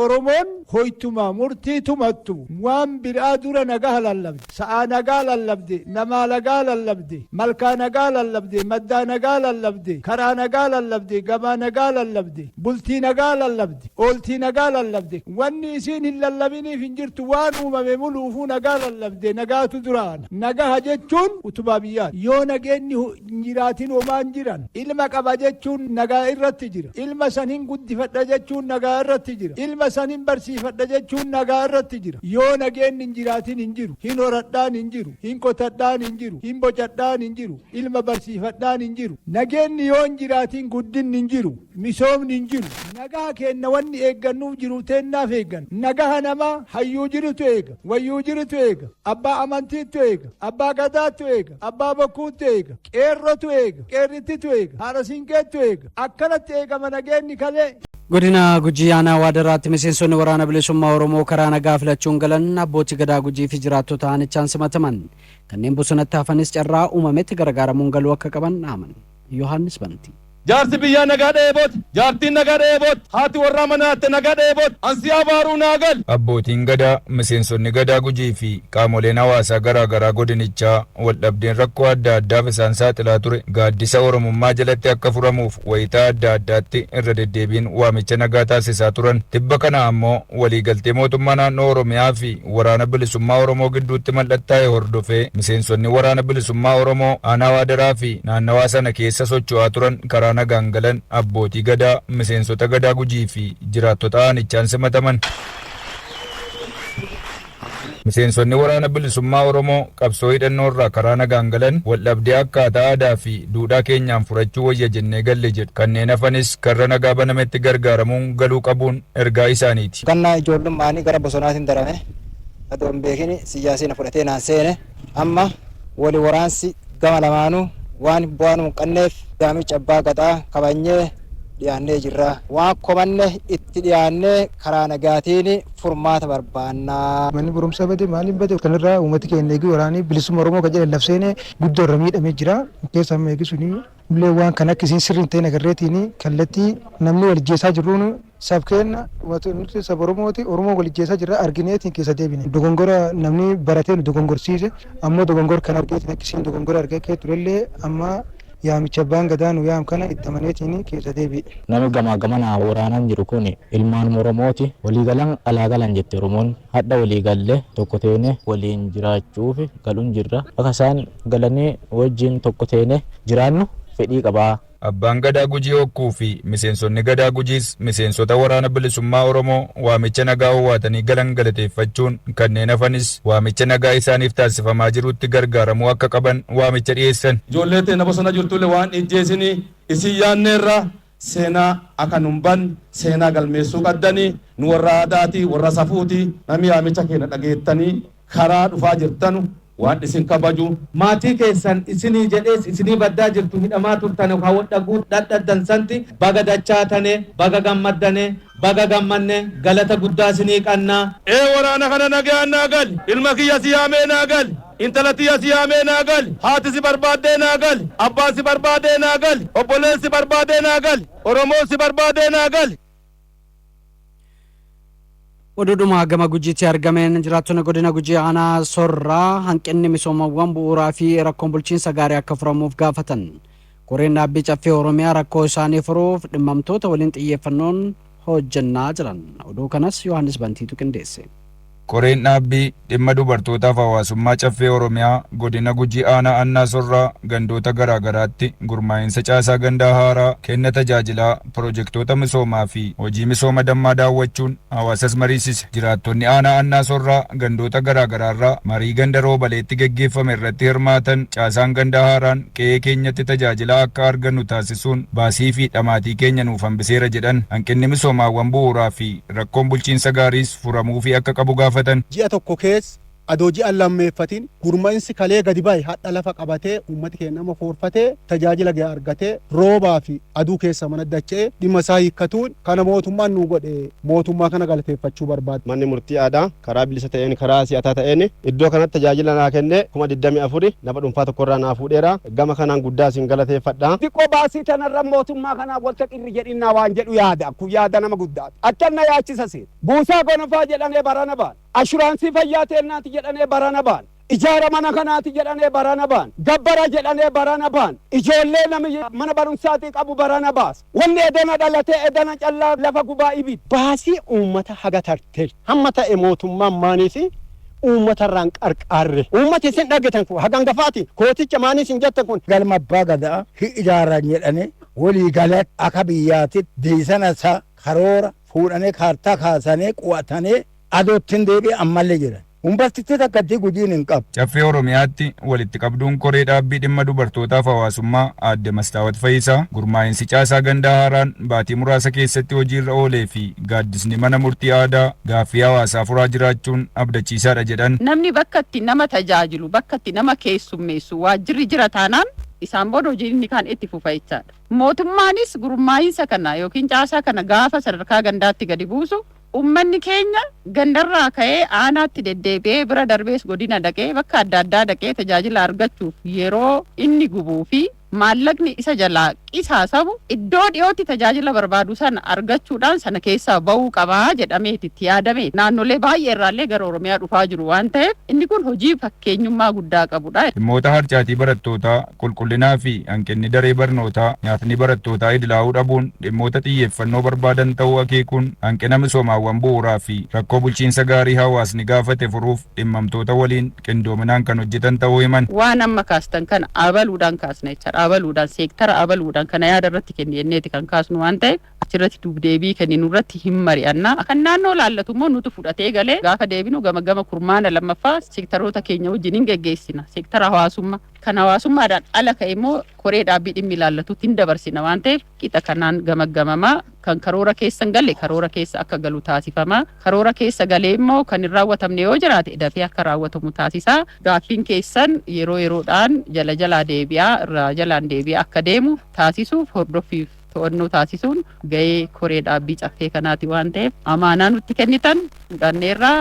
Oromoon hoytuma murtii tumattu waan biraa dura nagaa lallabde sa'a nagaa lallabde namaa nagaa lallabde malkaa nagaa lallabde maddaa nagaa lallabde karaa nagaa lallabde gabaa nagaa lallabde bultii nagaa lallabde ooltii nagaa lallabde wanni isiin hin lallabiniif hin jirtu waan uumame muluufuu nagaa lallabde nagaatu duraana nagaa jechuun utubaa biyyaa yoo nageenni jiraatin homaan jiran ilma qaba jechuun nagaa irratti jira ilma sanin guddifadha jechuun nagaa irratti jira ilma sanin barsiifadha jechuun nagaa irratti jira yoo nageenni hin jiraatin hin jiru hin horadhaan hin jiru hin qotadhaan hin jiru hin bocadhaan hin jiru ilma barsiifadhaan hin jiru nageenni yoo hin jiraatin guddinni hin jiru misoomni hin jiru nagaa kenna wanni eeggannuuf jiru teennaaf eeggan nagaa namaa hayyuu jirutu eega wayyuu jirutu eega abbaa amantiitu eega abbaa gadaatu eega abbaa bokkuutu eega qeerrotu eega qeerrittitu eega haadha siinqeetu eega akkanatti eegama nageenni kalee godina Gujii aanaa Waadaraatti miseensonni waraana bilisummaa Oromoo karaa nagaa filachuun galan abbootii gadaa Gujii fi jiraattota aanichaan simataman kanneen bosonatti hafanis carraa uumametti gargaaramuun galuu akka qaban dhaaman. Yohaannis Bantii jaarsi biyyaa nagaa dheeboot jaartiin nagaa dheeboot haati warraa manaatte nagaa dheeboot ansi abaaruu naagal. Abbootiin gadaa miseensonni gadaa Gujii fi qaamoleen hawaasaa garaa garaa godinichaa waldhabdeen rakkoo adda addaaf isaan saaxilaa ture gaaddisa Oromummaa jalatti akka furamuuf wayitaa adda addaatti irra deddeebiin waamicha nagaa taasisaa turan. Tibba kana ammoo waliigaltee mootummaa naannoo Oromiyaa fi waraana bilisummaa Oromoo gidduutti mallattaa'e hordofee miseensonni waraana bilisummaa Oromoo aanaa Waadaraa fi naannawaa sana keessa socho'aa turan karaa nagaan galan abbootii gadaa miseensota gadaa Gujii fi jiraattota aanichaan simataman. Miseensonni waraana bilisummaa Oromoo qabsoo hidhannoo irraa karaa nagaan galan waldhabdee akkaataa aadaa fi duudhaa keenyaan furachuu wayya jennee galle jedhu kanneen hafanis karra nagaa banametti gargaaramuun galuu qabuun ergaa isaaniiti. Kannaa ijoollummaanii gara bosonaatiin darame adoo hin beekin siyaasiin fudhatee naan seene amma wali waraansi gama lamaanuu waan bu'aan muqanneef daamicha abbaa gadaa kabanyee dhiyaannee jirra waan komanne itti dhiyaannee karaa nagaatiin furmaata barbaannaa. Manni barumsaa bade maaliin bade kanarraa uummati keenya eegi waraanii bilisummaa Oromoo kan jedhan labseene guddoo irra miidhamee jira keessaa eegi suni illee waan kan akkasiin sirriin ta'e nagarreetiin kallattii namni wal jeesaa jirruun sab kenna nuti sab Oromooti Oromoo wal jeesaa jirra argineetiin keessa deebine dogongora namni baratee nu dogongorsiise ammoo dogongor kan argeetiin akkasiin dogongora argee turellee amma yaamicha abbaan gadaa nu yaam kana itti amaneetiin keessa deebi'e. Namni gamaa gamanaa waraanaan jiru kun ilmaan Oromooti waliigalan alaa galan jette Oromoon hadha waliigalle tokko teene waliin jiraachuuf galuun jirra akka isaan galanii wajjin tokko teene jiraannu fedhii qabaa. Abbaan gadaa Gujii hokkuu fi miseensonni gadaa Gujiis miseensota waraana bilisummaa Oromoo waamicha nagaa hawwaatanii galan galateeffachuun kanneen hafanis waamicha nagaa isaaniif taasifamaa jirutti gargaaramuu akka qaban waamicha dhiyeessan. Ijoollee teena bosona jirtullee waan ijjeesini isin yaanneerra seenaa akka numban seenaa galmeessuu qaddanii nu warra aadaati warra safuuti namni waamicha keenya dhageettanii karaa dhufaa jirtanu waan isin kabaju maatii keessan isinii jedhees isinii baddaa jirtu hidhamaa turtane hawwadhaguu dhadhaddansanti baga dachaatane baga gammaddane baga gammanne galata guddaa isinii qannaa. Waraana kana nagaan naagal ilma kiyya siyaamee naagal intala tiyya siyaamee naagal haati si barbaadee naagal abbaan si barbaadee naagal obboleen si barbaadee naagal Oromoon si barbaadee naagal. Oduduma gama Gujiitti argameen jiraattonni godina Gujii aanaa Sorraa hanqinni misoomawwan bu'uuraa fi rakkoon bulchiinsa gaarii akka furamuuf gaafatan. Koreen dhaabbii caffee Oromiyaa rakkoo isaanii furuuf dhimmamtoota waliin xiyyeeffannoon hojjannaa jiran. Oduu kanas Yohaannis Bantiitu qindeesse. Koreen dhaabbii dhimma dubartootaaf hawaasummaa caffee Oromiyaa godina Gujii aanaa Annaa Sorraa gandoota garaa garaatti gurmaa'insa caasaa gandaa haaraa kenna tajaajilaa pirojektoota misoomaa fi hojii misooma dammaa daawwachuun hawaasas mariisise. Jiraattonni aanaa Annaa Sorraa gandoota garaa garaarraa marii ganda roobaleetti geggeeffame irratti hirmaatan caasaan gandaa haaraan qe'ee keenyatti tajaajilaa akka argannu taasisuun baasii fi dhamaatii keenya nuuf hambiseera jedhan. Hanqinni misoomaawwan bu'uuraa fi rakkoon bulchiinsa gaariis furamuu fi akka qabu gaafatan. Ji'a tokko keessa adooji allammeeffatiin gurmaa'insi kalee gadi bahe hadha lafa qabatee uummati keenya nama foorfatee tajaajila gahaa argatee roobaa fi aduu keessa mana dacha'ee dhimma isaa hiikkatuun kana mootummaan nu godhe mootummaa kana galateeffachuu barbaada. Manni murtii aadaa karaa bilisa ta'een karaa si'ataa ta'een iddoo kanatti tajaajila naa kenne 24,000 nama dhuunfaa tokkorraa naa fuudheera gama kanaan guddaa isin galateeffadha. Xiqqoo baasii tanarra mootummaa kanaa walta qirri jedhinnaa waan jedhu yaada kun yaada nama guddaadha. Achanna yaachisa seera. Buusaa gonofaa jedhamee barana baan. Ashuraansii fayyaa teennaati jedhamee barana baan. Ijaara mana kanaati jedhamee barana baan. Gabbara jedhamee barana baan. Ijoollee namni mana barumsaatii qabu barana baas. Wanni edana dhalatee edana callaa lafa gubaa ibid. Baasii uummata haga tartee hamma ta'e mootummaan maaniif uummatarraan qarqaarre. Uummati isin dhagetan kun hagangafaati. Kooticha maaniif hin jettan kun. Galma abbaa gadaa ijaaran jedhanii walii galee akka biyyaatti deessana isaa karoora fuudhanii kaartaa kaasanii qo'atanii adoottiin deebi'e ammallee jiran. Uummatatti takkatti gujiin hin qabu. Caffee Oromiyaatti walitti qabduun koree dhaabbii dhimma dubartootaaf hawaasummaa aadde Mastaawat Fayyisaa gurmaa'insi caasaa gandaa haaraan baatii muraasa keessatti hojiirra oolee fi gaaddisni mana murtii aadaa gaaffii hawaasaa furaa jiraachuun abdachiisaadha jedhan. Namni bakka itti nama tajaajilu bakka itti nama keessummeessu waajjirri jira taanaan isaan booda hojiin inni kan itti fufa jechaadha. Mootummaanis gurmaa'insa kana yookiin caasaa kana gaafa sadarkaa gandaatti gadi buusu ummanni keenya gandarraa ka'ee aanaatti deddeebi'ee bira darbees godina dhaqee bakka adda addaa dhaqee tajaajila argachuuf yeroo inni gubuu fi maallaqni isa jalaa qisaasamu iddoo dhiyootti tajaajila barbaadu sana argachuudhaan sana keessaa ba'uu qabaa jedhameeti itti yaadame naannolee baay'ee irraallee gara Oromiyaa dhufaa jiru waan ta'eef inni kun hojii fakkeenyummaa guddaa qabudha. Dhimmoota harcaatii barattootaa qulqullinaa fi hanqinni daree barnootaa nyaatni barattootaa idilaa'uu dhabuun dhimmoota xiyyeeffannoo barbaadan ta'uu akeekuun hanqina misoomaawwan bu'uuraa fi rakkoo bulchiinsa gaarii hawaasni gaafate furuuf dhimmamtoota waliin qindoominaan kan hojjetan ta'uu himan. Waan amma kaastan kana abaluudhaan kaasna jechaadha. Abaluudhaan seektara abaluudhaan kana yaada irratti kenneeti kan kaasnu waan ta'eef achirratti dubdeebii kenninu irratti hin mari'anna. Kan naannoo laallatu immoo nuti fudhatee galee gaafa deebinu gama kurmaana lammaffaa seektaroota keenya wajjin hin geggeessina. Seektara hawaasummaa kan hawaasummaadhaan ala ka'e immoo koree dhaabbii dhimmi ilaallatutti hin dabarsina waan ta'eef qixa kanaan gamaggamamaa kan karoora keessa hin galle karoora keessa akka galu taasifama. Karoora keessa galee immoo kan hin raawwatamne yoo jiraate dafee akka raawwatamu taasisa. Gaaffiin keessan yeroo yeroodhaan jalaan deebi'aa akka deemu taasisuuf hordoffiif to'annoo taasisuun gahee koree dhaabbii caffee kanaati waan ta'eef amaanaa nutti kennitan fudhanneerraa.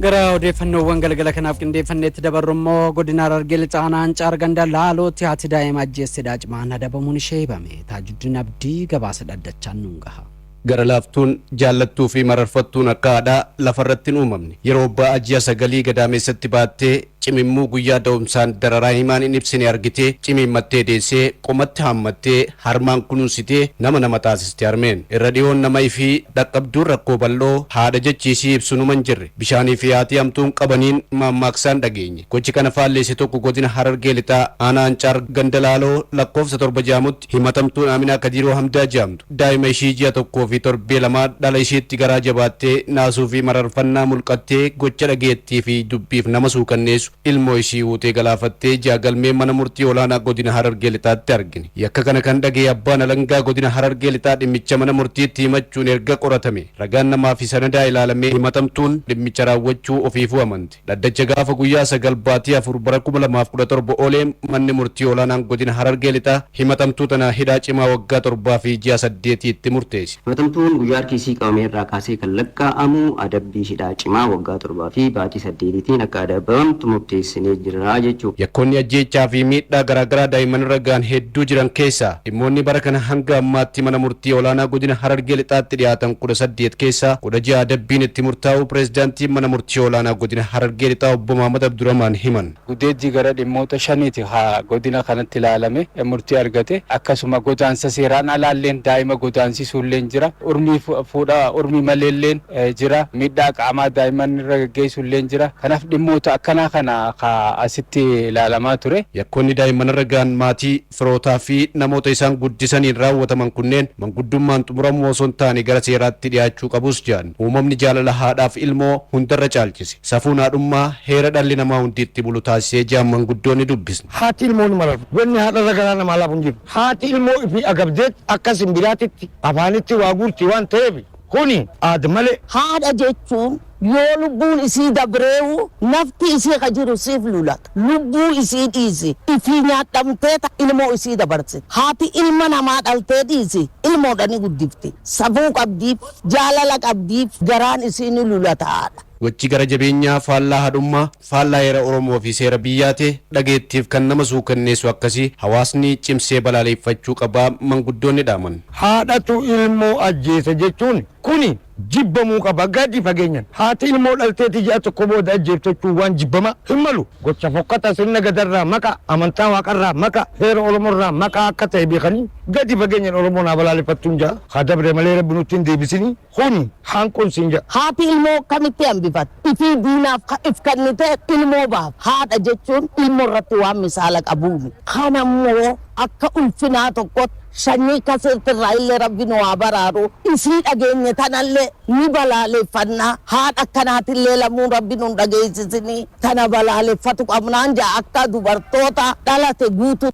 Gara odeeffannoowwan galgala kanaaf qindeeffanneetti dabarru immoo godina Harargee Lixaa Aancaar ganda Laalootti haati daa'ima ajjeessedhaa cimaan adabamuun ishee himame. Taajuddin Abdii gabaasa dhaddachaan nuun gaha. Gara laaftuun jaallattuu fi mararfattuun akka haadhaa lafarratti hin uumamne yeroo abbaa ji'a 9 gadaameessatti baattee cimimmuu guyyaa da'umsaan dararaa himaan hin ibsine argitee cimimmattee deessee qomatti hammattee harmaan kunuunsitee nama taasiste harmeen irra dhiyoon nama fi dhaqqabduun rakkoo bal'oo haadha jechiisii ibsunuman hin jirre bishaanii fi haati hamtuun qabaniin maammaaksaan dhageenye gochi kana faalleesse tokko godina Harargee Lixaa aanaa Aancaar ganda Laaloo lakkoofsa 7 jaamutti himatamtuun Aminaa Kadiiroo Hamdaa jaamtu daa'ima ishii ji'a 1 fi torbee 2 dhala isheetti garaa jabaattee naasuu fi mararfannaa mulqattee gocha dhageettii fi dubbiif nama suukanneessu ilmoo ishii wuutee galaafattee jaagalmee mana murtii olaanaa godina Harargee Lixaatti argine. Yakka kana kan dhagee abbaan alangaa godina Harargee Lixaa dhimmicha mana murtiitti himachuun erga qoratame ragaan namaa fi sanadaa ilaalamee himatamtuun dhimmicha raawwachuu ofiifuu amante. Dhaddacha gaafa guyyaa 9 baatii 4 bara 2017 oolee manni murtii olaanaan godina Harargee Lixaa himatamtuu tana hidhaa cimaa waggaa 7 fi ji'a 8tti murteesse. Himatamtuun guyyaa harkisii qabamee irraa kaasee kan lakkaa'amu adabbii hidhaa cimaa waggaa 7 fi baatii 8tiin akka adabamtu murteessinee jira jechuudha. Yakkoonni ajjeechaa fi miidhaa garaagaraa daa'imman irra gahan hedduu jiran keessaa dhimmoonni bara kana hanga ammaatti mana murtii olaanaa godina Harargee Lixaatti dhiyaatan 18 keessaa 16 adabbiin itti murtaa'u pireezidaantiin mana murtii olaanaa godina Harargee Lixaa obbo Mahamad Abdurrahmaan himan. Gudeeddii gara dhimmoota 5 haa godina kanatti ilaalame murtii argate akkasuma godaansa seeraan alaalleen daa'ima godaansisuulleen jira urmii fuudhaa urmii maleelleen jira miidhaa qaamaa daa'imman irra gaggeessuulleen jira kanaaf dhimmoota akkanaa kana asitti ilaalamaa ture. Yakkoonni daa'imman irra gahan maatii firootaa fi namoota isaan guddisaniin raawwataman kunneen manguddummaan xumuramuu osoo hin taane gara seeraatti dhiyaachuu qabus jedhan. Uumamni jaalala haadhaaf ilmoo hundarra caalchise. Safuun haadhummaa heera dhalli namaa hundi itti bulu taasisee jedhan manguddoonni dubbisne. Haati ilmoo ni mararfa. Wanni haadharra garaa namaa laafu hin jiru. Haati ilmoo fi agabdeet akka simbiraatitti afaanitti waa guurti waan ta'eef kuni aada malee. Haadha jechuun yoo lubbuun isii dabreewu nafti isii ka jiru siif lulata. Lubbuu isii dhiisi. Ifii nyaadhamtee ilmoo isii dabarse. Haati ilma namaa dhaltee dhiisi. Ilmoodhani guddifti. Safuu qabdiif, jaalala qabdiif garaan isii ni lulata haadha. Gochi gara jabeenyaa faallaa haadhummaa faallaa heera Oromoo fi seera biyyaa ta'e dhageettiif kan nama suukanneessu akkasii hawaasni cimsee balaaleffachuu qabaa manguddoonni dhaaman. Haadhatu ilmoo ajjeese jechuun kuni jibbamuu qaba gadi fageenyan. Haati ilmoo dhalteeti ji'a tokko booda ajjeeftachuun waan jibbama hin malu. Gocha fokkata sirna gadarraa maqa amantaa waaqarraa maqa heera Oromoorraa maqa akka ta'e beekanii gadi fageenyan Oromoon haa balaaleffattuun ja'a. Haa dabre malee rabbi nutti hin deebisini kuni hanquun siin ja'a. Haati ilmoo kamitti hambifata? Ifii diinaaf if kennite ilmoo baaf. Haadha jechuun ilmoo irratti waan misaala qabuuni. Kanammoo akka ulfinaa tokkotti sanyii kasirtirraa illee rabbi nu haa baraaru. Isii dhageenye tanallee ni balaaleffannaa. Haadha akkanaatillee lamuun rabbi nu dhageessisini. Tana balaaleffatu qabnaan ja'a akka dubartoota dhalate guutu.